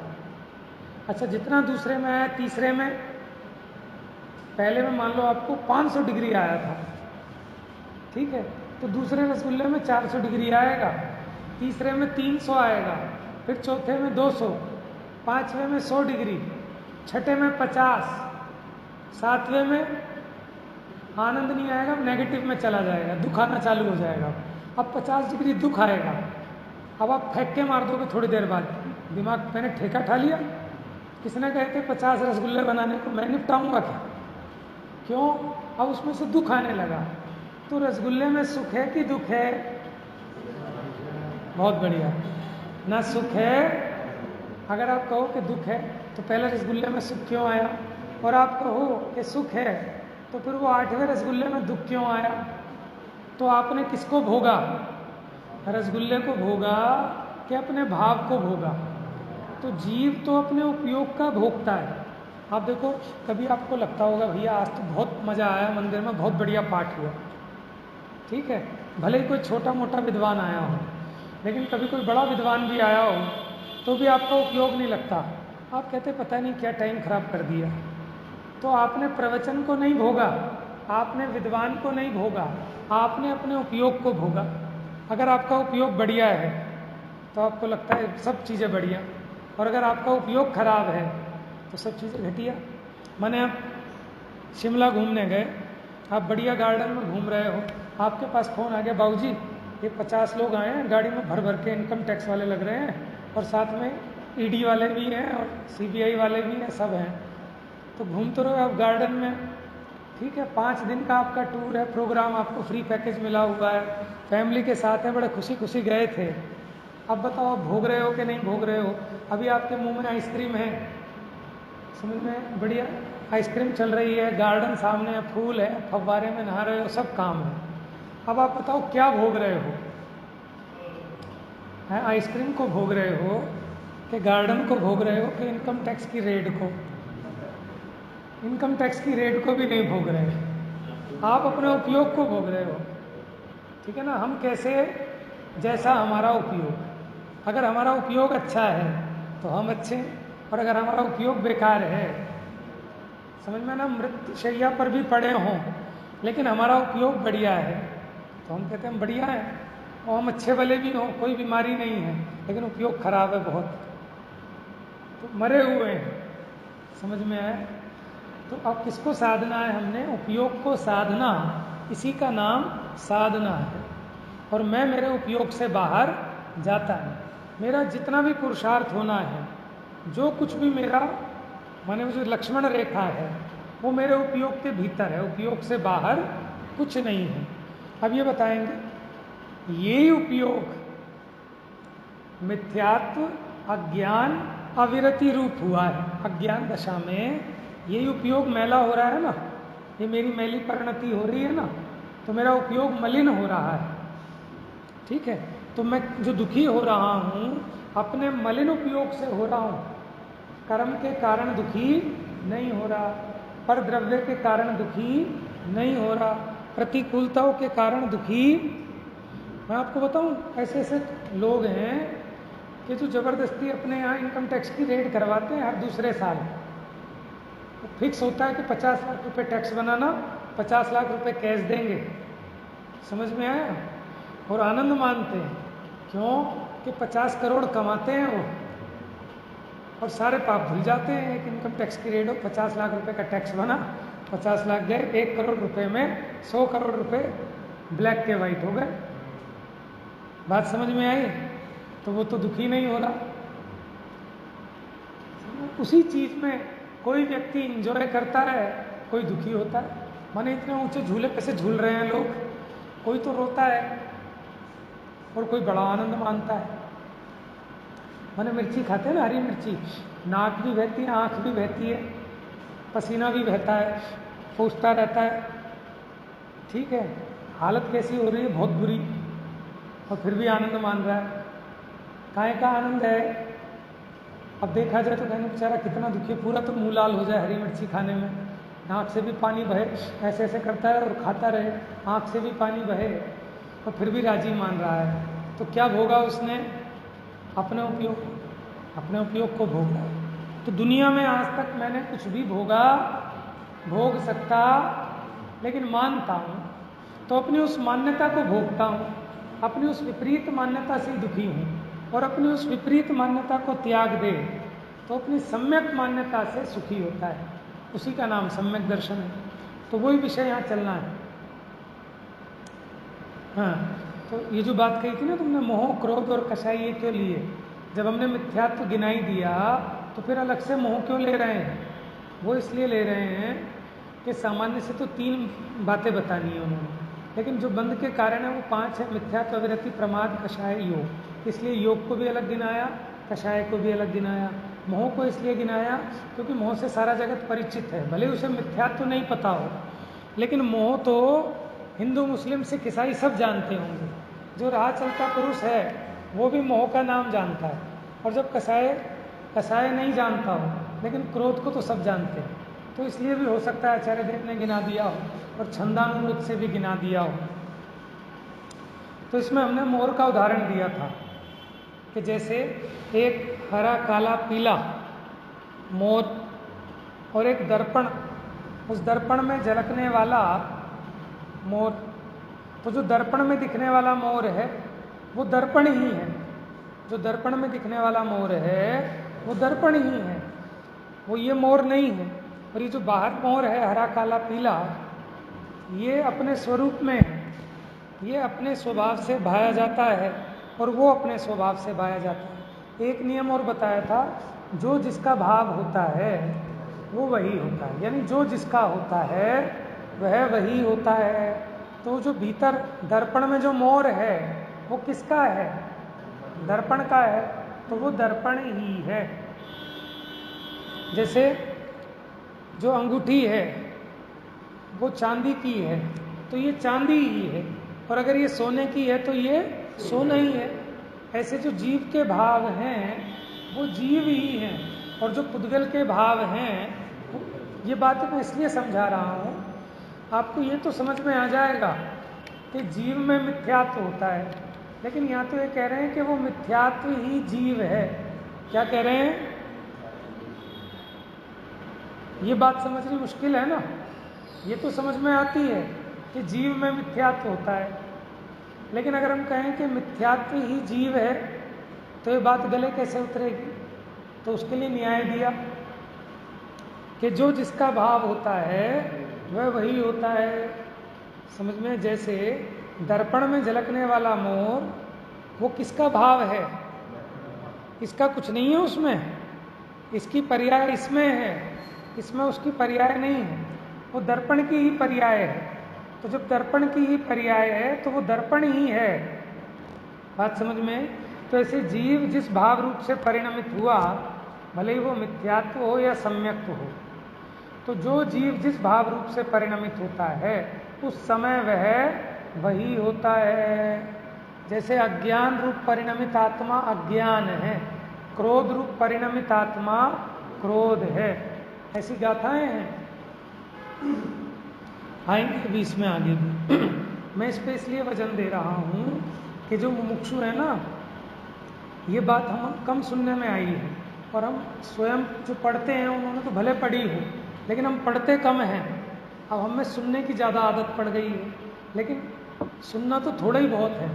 अच्छा, जितना दूसरे में आया तीसरे में, पहले में मान लो आपको 500 डिग्री आया था, ठीक है, तो दूसरे रसगुल्ले में 400 डिग्री आएगा, तीसरे में 300 आएगा, फिर चौथे में 200, पांचवें में 100 डिग्री, छठे में 50, सातवें में आनंद नहीं आएगा, नेगेटिव में चला जाएगा, दुख आना चालू हो जाएगा। अब 50 डिग्री दुख आएगा, अब आप फेंक के मार दोगे थोड़ी देर बाद, दिमाग मैंने ठेका ठा लिया, किसने कहे थे 50 रसगुल्ले बनाने को, मैं निपटाऊंगा क्या? क्यों? अब उसमें से दुख आने लगा। तो रसगुल्ले में सुख है कि दुख है? बहुत बढ़िया, ना सुख है। अगर आप कहो कि दुख है तो पहले रसगुल्ले में सुख क्यों आया, और आप कहो कि सुख है तो फिर वो 8वें रसगुल्ले में दुख क्यों आया? तो आपने किसको भोगा? रसगुल्ले को भोगा कि अपने भाव को भोगा? तो जीव तो अपने उपयोग का भोगता है। आप देखो, कभी आपको लगता होगा भैया आज तो बहुत मज़ा आया, मंदिर में बहुत बढ़िया पाठ हुआ, ठीक है, भले ही कोई छोटा मोटा विद्वान आया हो, लेकिन कभी कोई बड़ा विद्वान भी आया हो तो भी आपका उपयोग नहीं लगता, आप कहते पता नहीं क्या टाइम खराब कर दिया। तो आपने प्रवचन को नहीं भोगा, आपने विद्वान को नहीं भोगा, आपने अपने उपयोग को भोगा। अगर आपका उपयोग बढ़िया है तो आपको लगता है सब चीज़ें बढ़िया, और अगर आपका उपयोग खराब है तो सब चीज़ें घटिया। माने आप शिमला घूमने गए, आप बढ़िया गार्डन में घूम रहे हो, आपके पास फ़ोन आ गया, बाबूजी ये 50 लोग आए हैं गाड़ी में भर भर के, इनकम टैक्स वाले लग रहे हैं और साथ में ईडी वाले भी हैं और सीबीआई वाले भी हैं, सब हैं। तो घूमते रहो आप गार्डन में, ठीक है, 5 दिन का आपका टूर है, प्रोग्राम आपको फ्री पैकेज मिला हुआ है, फैमिली के साथ है, बड़े खुशी खुशी गए थे। अब बताओ आप भोग रहे हो कि नहीं भोग रहे हो? अभी आपके मुंह में आइसक्रीम है, समझ में, बढ़िया आइसक्रीम चल रही है, गार्डन सामने है, फूल है, फव्वारे में नहा रहे हो, सब काम है। अब आप बताओ क्या भोग रहे हो? है आइसक्रीम को भोग रहे हो कि गार्डन को भोग रहे हो कि इनकम टैक्स की रेड को? इनकम टैक्स की रेड को भी नहीं भोग रहे, आप अपने उपयोग को भोग रहे हो, ठीक है ना। हम कैसे, जैसा हमारा उपयोग, अगर हमारा उपयोग अच्छा है तो हम अच्छे, और अगर हमारा उपयोग बेकार है, समझ में ना, मृत्युशैया पर भी पड़े हों लेकिन हमारा उपयोग बढ़िया है तो हम कहते हैं हम बढ़िया हैं, और हम अच्छे वाले भी हों, कोई बीमारी नहीं है, लेकिन उपयोग खराब है बहुत, तो मरे हुए हैं। समझ में आया? तो अब किसको साधना है? हमने उपयोग को साधना, इसी का नाम साधना है। और मैं मेरे उपयोग से बाहर जाता है, मेरा जितना भी पुरुषार्थ होना है, जो कुछ भी मेरा माने जो लक्ष्मण रेखा है, वो मेरे उपयोग के भीतर है, उपयोग से बाहर कुछ नहीं है। अब ये बताएंगे, ये उपयोग मिथ्यात्व, अज्ञान, अविरति रूप हुआ है। अज्ञान दशा में यही उपयोग मैला हो रहा है ना, ये मेरी मैली परिणति हो रही है ना, तो मेरा उपयोग मलिन हो रहा है, ठीक है। तो मैं जो दुखी हो रहा हूँ अपने मलिन उपयोग से हो रहा हूँ, कर्म के कारण दुखी नहीं हो रहा, पर द्रव्य के कारण दुखी नहीं हो रहा, प्रतिकूलताओं के कारण दुखी। मैं आपको बताऊं, ऐसे ऐसे लोग हैं कि जो जबरदस्ती अपने यहाँ इनकम टैक्स की रेड करवाते हैं हर दूसरे साल। तो फिक्स होता है कि 50 लाख रुपए टैक्स बनाना, 50 लाख रुपए कैश देंगे। समझ में आया? और आनंद मानते हैं, क्यों कि 50 करोड़ कमाते हैं वो, और सारे पाप भूल जाते हैं। एक इनकम टैक्स की रेड हो, 50 लाख रुपए का टैक्स बना, 50 लाख गए, 1 करोड़ रुपए में 100 करोड़ रुपए ब्लैक के वाइट हो गए। बात समझ में आई? तो वो तो दुखी नहीं हो रहा। उसी चीज में कोई व्यक्ति इंजॉय करता है, कोई दुखी होता है। माने इतने ऊंचे झूले पे से झूल रहे हैं लोग, कोई तो रोता है और कोई बड़ा आनंद मानता है। माने मिर्ची खाते हैं ना, हरी मिर्ची, नाक भी बहती है, आंख भी बहती है, पसीना भी बहता है, पूछता रहता है, ठीक है, हालत कैसी हो रही है, बहुत बुरी, और फिर भी आनंद मान रहा है। काहे का आनंद है? अब देखा जाए तो कहने बेचारा कितना दुखी, पूरा तो मुंह लाल हो जाए हरी मिर्ची खाने में, नाक से भी पानी बहे, ऐसे ऐसे करता है और खाता रहे, आंख से भी पानी बहे, और फिर भी राजी मान रहा है। तो क्या भोगा उसने? अपने उपयोग को भोगा। तो दुनिया में आज तक मैंने कुछ भी भोगा, भोग सकता, लेकिन मानता हूँ तो अपनी उस मान्यता को भोगता हूँ, अपनी उस विपरीत मान्यता से दुखी हूँ, और अपनी उस विपरीत मान्यता को त्याग दे तो अपनी सम्यक मान्यता से सुखी होता है। उसी का नाम सम्यक दर्शन है। तो वही विषय यहाँ चलना है। हाँ, तो ये जो बात कही थी ना तुमने, मोह, क्रोध और कषाय ये क्यों लिए? जब हमने मिथ्यात्व गिनाई दिया तो फिर अलग से मोह क्यों ले रहे हैं? वो इसलिए ले रहे हैं कि सामान्य से तो 3 बातें बतानी है उन्होंने, लेकिन जो बंध के कारण है वो 5 है: मिथ्यात्व, अविरति, प्रमाद, कषाय, योग। इसलिए योग को भी अलग गिनाया, कषाय को भी अलग गिनाया। मोह को इसलिए गिनाया क्योंकि मोह से सारा जगत परिचित है, भले उसे मिथ्यात्व नहीं पता हो, लेकिन मोह तो हिंदू, मुस्लिम, सिख, ईसाई सब जानते होंगे। जो राह चलता पुरुष है वो भी मोह का नाम जानता है। और जब कषाय नहीं जानता हो, लेकिन क्रोध को तो सब जानते हैं। तो इसलिए भी हो सकता है आचार्य देव ने गिना दिया हो और छंदानुरूप से भी गिना दिया हो। तो इसमें हमने मोर का उदाहरण दिया था कि जैसे एक हरा, काला, पीला मोर और एक दर्पण, उस दर्पण में झलकने वाला मोर। तो जो दर्पण में दिखने वाला मोर है वो दर्पण ही है, जो दर्पण में दिखने वाला मोर है वो दर्पण ही है, वो ये मोर नहीं है। और ये जो बाहर मोर है, हरा, काला, पीला, ये अपने स्वरूप में है, ये अपने स्वभाव से भाया जाता है और वो अपने स्वभाव से भाया जाता है। एक नियम और बताया था, जो जिसका भाव होता है वो वही होता है, यानी जो जिसका होता है वह वही होता है। तो जो भीतर दर्पण में जो मोर है वो किसका है? दर्पण का है, तो वो दर्पण ही है। जैसे जो अंगूठी है वो चांदी की है तो ये चांदी ही है, और अगर ये सोने की है तो ये सोना ही है। ऐसे जो जीव के भाव हैं वो जीव ही हैं, और जो पुद्गल के भाव हैं, ये बात मैं इसलिए समझा रहा हूँ, आपको ये तो समझ में आ जाएगा कि जीव में मिथ्यात्व होता है, लेकिन यहाँ तो ये कह रहे हैं कि वो मिथ्यात्व ही जीव है। क्या कह रहे हैं? ये बात समझनी मुश्किल है ना। ये तो समझ में आती है कि जीव में मिथ्यात्व होता है, लेकिन अगर हम कहें कि मिथ्यात्व ही जीव है तो ये बात गले कैसे उतरेगी? तो उसके लिए न्याय दिया कि जो जिसका भाव होता है वह वही होता है। समझ में? जैसे दर्पण में झलकने वाला मोर, वो किसका भाव है? इसका कुछ नहीं है उसमें, इसकी पर्याय इसमें है, इसमें उसकी पर्याय नहीं है, वो दर्पण की ही पर्याय है। तो जब दर्पण की ही पर्याय है तो वो दर्पण ही है। बात समझ में? तो ऐसे जीव जिस भाव रूप से परिणमित हुआ, भले ही वो मिथ्यात्व हो या सम्यक्त्व हो, तो जो जीव जिस भाव रूप से परिणमित होता है उस समय वह वही होता है। जैसे अज्ञान रूप परिणमित आत्मा अज्ञान है, क्रोध रूप परिणमित आत्मा क्रोध है, ऐसी गाथाएं हैं। आएंगे अभी इसमें आगे भी। मैं इस पे इसलिए वजन दे रहा हूं कि जो मुमुक्षु है ना, ये बात हम कम सुनने में आई है, और हम स्वयं जो पढ़ते हैं उन्होंने तो भले पढ़ी हो, लेकिन हम पढ़ते कम हैं। अब हमें सुनने की ज़्यादा आदत पड़ गई है, लेकिन सुनना तो थोड़ा ही बहुत है,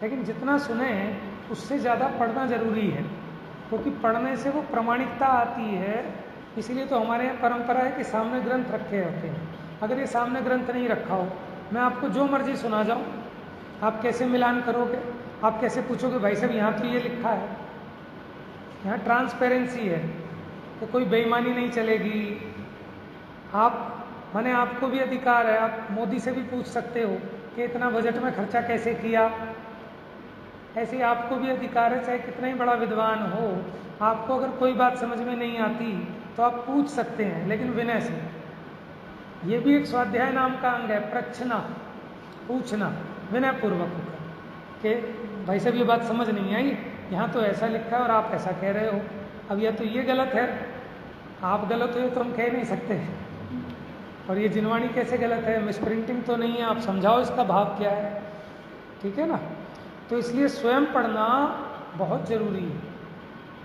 लेकिन जितना सुने उससे ज़्यादा पढ़ना जरूरी है, क्योंकि पढ़ने से वो प्रामाणिकता आती है। इसीलिए तो हमारे यहाँ परंपरा है कि सामने ग्रंथ रखे होते हैं। अगर ये सामने ग्रंथ नहीं रखा हो, मैं आपको जो मर्जी सुना जाऊँ, आप कैसे मिलान करोगे? आप कैसे पूछोगे भाई साहब यहाँ तो ये लिखा है? यहाँ ट्रांसपेरेंसी है तो कोई बेईमानी नहीं चलेगी। माने आपको भी अधिकार है, आप मोदी से भी पूछ सकते हो कि इतना बजट में खर्चा कैसे किया। ऐसे आपको भी अधिकार है, चाहे कितना ही बड़ा विद्वान हो, आपको अगर कोई बात समझ में नहीं आती तो आप पूछ सकते हैं, लेकिन विनय से। ये भी एक स्वाध्याय नाम का अंग है, प्रश्न, पूछना विनय पूर्वक होकर कि भाई साहब ये बात समझ नहीं आई, यहाँ तो ऐसा लिखा है और आप ऐसा कह रहे हो, अब या तो ये गलत है, आप गलत हो तो हम कह नहीं सकते, और ये जिनवाणी कैसे गलत है, मिसप्रिंटिंग तो नहीं है, आप समझाओ इसका भाव क्या है। ठीक है ना? तो इसलिए स्वयं पढ़ना बहुत जरूरी है,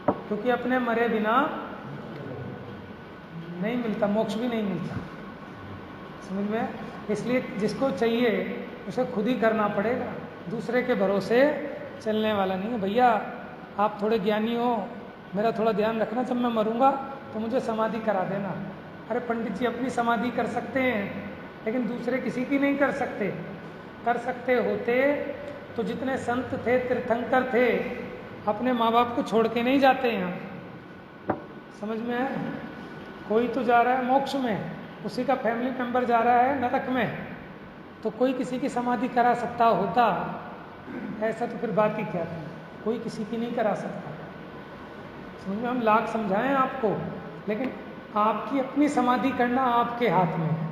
क्योंकि अपने मरे बिना नहीं मिलता, मोक्ष भी नहीं मिलता। समझ में? इसलिए जिसको चाहिए उसे खुद ही करना पड़ेगा, दूसरे के भरोसे चलने वाला नहीं है। भैया आप थोड़े ज्ञानी हो, मेरा थोड़ा ध्यान रखना, जब मैं मरूंगा तो मुझे समाधि करा देना। अरे पंडित जी अपनी समाधि कर सकते हैं, लेकिन दूसरे किसी की नहीं कर सकते। कर सकते होते तो जितने संत थे, तीर्थंकर थे, अपने माँ बाप को छोड़ के नहीं जाते हैं। समझ में है? कोई तो जा रहा है मोक्ष में, उसी का फैमिली मेंबर जा रहा है नरक में, तो कोई किसी की समाधि करा सकता होता, ऐसा तो फिर बात ही क्या थी। कोई किसी की नहीं करा सकता। समझ में? हम लाख समझाएं आपको, लेकिन आपकी अपनी समाधि करना आपके हाथ में है।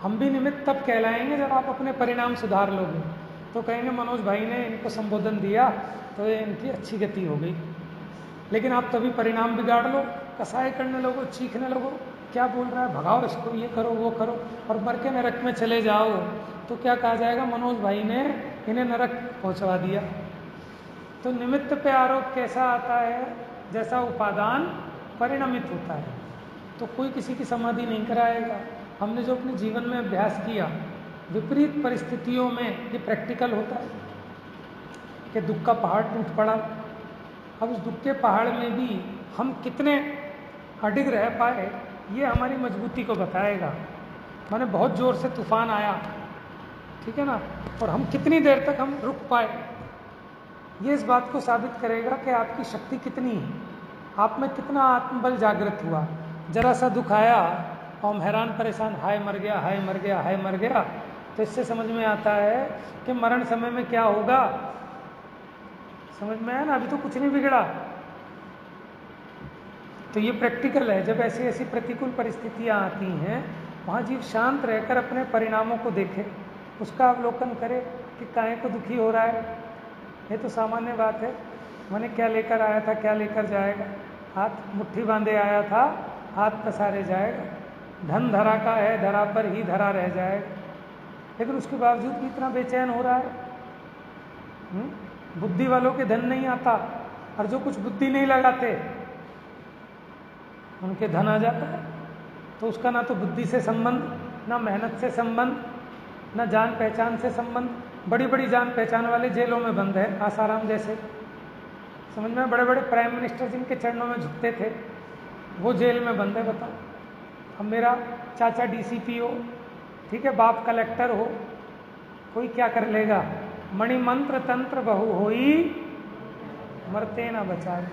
हम भी निमित्त तब कहलाएंगे जब आप अपने परिणाम सुधार लोगे, तो कहेंगे मनोज भाई ने इनको संबोधन दिया तो ये इनकी अच्छी गति हो गई। लेकिन आप तभी परिणाम बिगाड़ लो, कसाई करने लगो, चीखने लगो, क्या बोल रहा है, भगाओ इसको, ये करो वो करो, और मर के नरक में चले जाओ, तो क्या कहा जाएगा? मनोज भाई ने इन्हें नरक पहुंचवा दिया। तो निमित्त पे आरोप कैसा आता है? जैसा उपादान परिणमित होता है। तो कोई किसी की समाधि नहीं कराएगा। हमने जो अपने जीवन में अभ्यास किया, विपरीत परिस्थितियों में ये प्रैक्टिकल होता है कि दुख का पहाड़ टूट पड़ा। अब उस दुख के पहाड़ में भी हम कितने अडिग रह पाए, ये हमारी मजबूती को बताएगा। माने बहुत जोर से तूफान आया, ठीक है ना, और हम कितनी देर तक हम रुक पाए, ये इस बात को साबित करेगा कि आपकी शक्ति कितनी है, आप में कितना आत्मबल जागृत हुआ। जरा सा दुख आया और हम हैरान परेशान, हाय मर गया, हाय मर गया, हाय मर गया, तो इससे समझ में आता है कि मरण समय में क्या होगा। समझ में आया ना? अभी तो कुछ नहीं बिगड़ा। तो ये प्रैक्टिकल है। जब ऐसी ऐसी प्रतिकूल परिस्थितियां आती हैं, वहाँ जीव शांत रहकर अपने परिणामों को देखे, उसका अवलोकन करे कि काहे को दुखी हो रहा है। ये तो सामान्य बात है, मैंने क्या लेकर आया था, क्या लेकर जाएगा। हाथ मुट्ठी बांधे आया था, हाथ पसारे जाएगा। धन धरा का है, धरा पर ही धरा रह जाएगा। लेकिन उसके बावजूद भी इतना बेचैन हो रहा है। बुद्धि वालों के धन नहीं आता, और जो कुछ बुद्धि नहीं लगाते उनके धन आ जाता है। तो उसका ना तो बुद्धि से संबंध, ना मेहनत से संबंध, ना जान पहचान से संबंध। बड़ी बड़ी जान पहचान वाले जेलों में बंद है, आसाराम जैसे। समझ में? बड़े बड़े प्राइम मिनिस्टर जिनके चरणों में झुकते थे, वो जेल में बंद है। बताओ, अब मेरा चाचा डीसीपी हो, ठीक है, बाप कलेक्टर हो, कोई क्या कर लेगा? मणि मंत्र तंत्र बहु होई, मरते ना बचाए।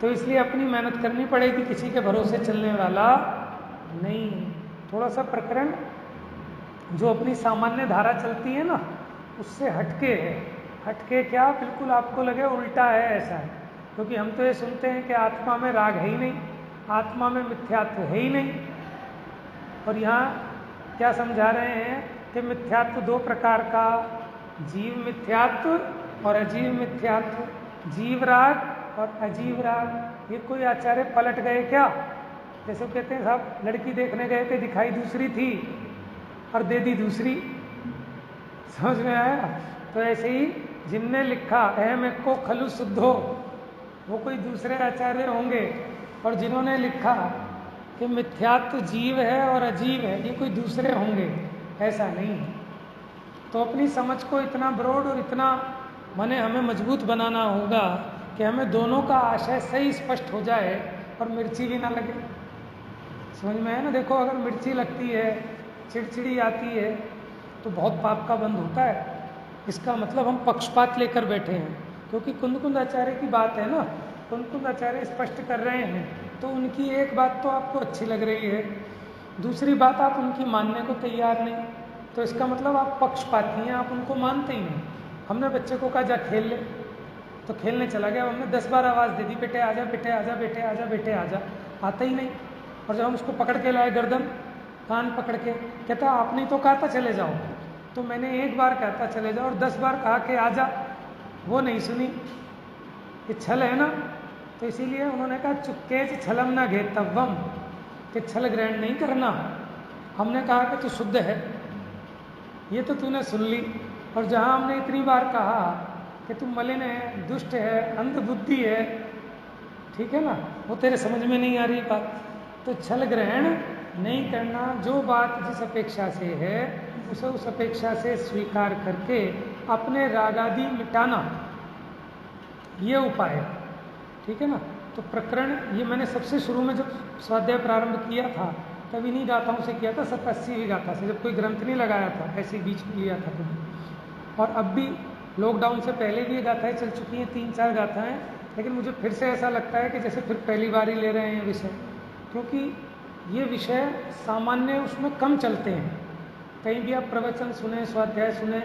तो इसलिए अपनी मेहनत करनी पड़ेगी, किसी के भरोसे चलने वाला नहीं। थोड़ा सा प्रकरण जो अपनी सामान्य धारा चलती है ना, उससे हटके है। हटके क्या? बिल्कुल आपको लगे उल्टा है, ऐसा है। क्योंकि हम तो ये सुनते हैं कि आत्मा में राग है ही नहीं, आत्मा में मिथ्यात्व है ही नहीं। और यहाँ क्या समझा रहे हैं कि मिथ्यात्व दो प्रकार का, जीव मिथ्यात्व और अजीव मिथ्यात्व, जीव राग और अजीव राग। ये कोई आचार्य पलट गए क्या? जैसे वो कहते हैं साहब लड़की देखने गए थे, दिखाई दूसरी थी और दे दी दूसरी। समझ में आया? तो ऐसे ही जिनने लिखा अहम एको खलु शुद्धो, वो कोई दूसरे आचार्य होंगे, और जिन्होंने लिखा कि मिथ्यात्व जीव है और अजीव है, ये कोई दूसरे होंगे। ऐसा नहीं है। तो अपनी समझ को इतना ब्रॉड और इतना माने हमें मजबूत बनाना होगा कि हमें दोनों का आशय सही स्पष्ट हो जाए और मिर्ची भी ना लगे। समझ में है ना? देखो अगर मिर्ची लगती है, चिड़चिड़ी आती है, तो बहुत पाप का बंद होता है। इसका मतलब हम पक्षपात लेकर बैठे हैं, क्योंकि कुंद आचार्य की बात है ना, कुंद आचार्य स्पष्ट कर रहे हैं, तो उनकी एक बात तो आपको अच्छी लग रही है, दूसरी बात आप उनकी मानने को तैयार नहीं, तो इसका मतलब आप पक्षपाती हैं, आप उनको मानते ही नहीं। हमने बच्चे को कहा जा खेल ले, तो खेलने चला गया, हमने 10 बार आवाज़ दे दी, बेटे आजा, बेटे आजा, बेटे आजा, बेटे आजा, आता ही नहीं। और जब हम उसको पकड़ के लाए गर्दन, कान पकड़ के, कहता आपने तो कहा था चले जाओ। तो मैंने एक बार कहा था चले जाओ और 10 बार कहा कि आजा, वो नहीं सुनी। ये छल है ना? तो इसीलिए उन्होंने कहा चुक्के छलम ना घे तव्वम, कि छल ग्रहण नहीं करना। हमने कहा कि तू शुद्ध है, ये तो तूने सुन ली। और जहाँ हमने इतनी बार कहा कि तू मलिन है, दुष्ट है, अंध बुद्धि है, ठीक है ना, वो तेरे समझ में नहीं आ रही बात। तो छल ग्रहण नहीं करना, जो बात जिस अपेक्षा से है उसे उस अपेक्षा से स्वीकार करके अपने रागादि मिटाना, ये उपाय है। ठीक है ना? तो प्रकरण ये मैंने सबसे शुरू में जब स्वाध्याय प्रारंभ किया था तब इन्हीं गाथाओं से किया था, 87वीं गाथा से, जब कोई ग्रंथ नहीं लगाया था, ऐसे बीच में लिया था कभी। और अब भी लॉकडाउन से पहले भी ये गाथाएँ चल चुकी हैं, 3-4 गाथाएँ, लेकिन मुझे फिर से ऐसा लगता है कि जैसे फिर पहली बार ही ले रहे हैं विषय, क्योंकि ये विषय सामान्य उसमें कम चलते हैं। कहीं भी आप प्रवचन सुने, स्वाध्याय सुने,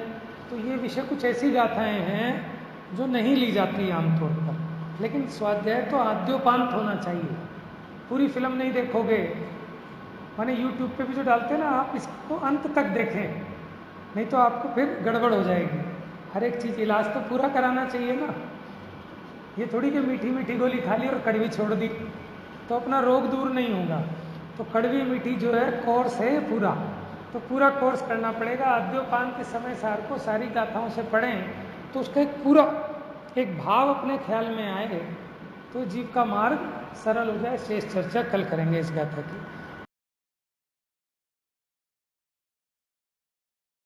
तो ये विषय कुछ ऐसी गाथाएँ हैं जो नहीं ली जाती आमतौर पर। लेकिन स्वाध्याय तो आद्योपांत होना चाहिए। पूरी फिल्म नहीं देखोगे, माने यूट्यूब पे भी जो डालते हैं ना, आप इसको अंत तक देखें, नहीं तो आपको फिर गड़बड़ हो जाएगी। हर एक चीज़ इलाज तो पूरा कराना चाहिए ना। ये थोड़ी कि मीठी मीठी गोली खा ली और कड़वी छोड़ दी तो अपना रोग दूर नहीं होगा। तो कड़वी मीठी जो है कोर्स है पूरा, तो पूरा कोर्स करना पड़ेगा। आद्योपांत के समय सार को सारी गाथाओं से पढ़ें तो उसका एक पूरा एक भाव अपने ख्याल में आए, तो जीव का मार्ग सरल हो जाए। शेष चर्चा कल करेंगे इस गाथा की।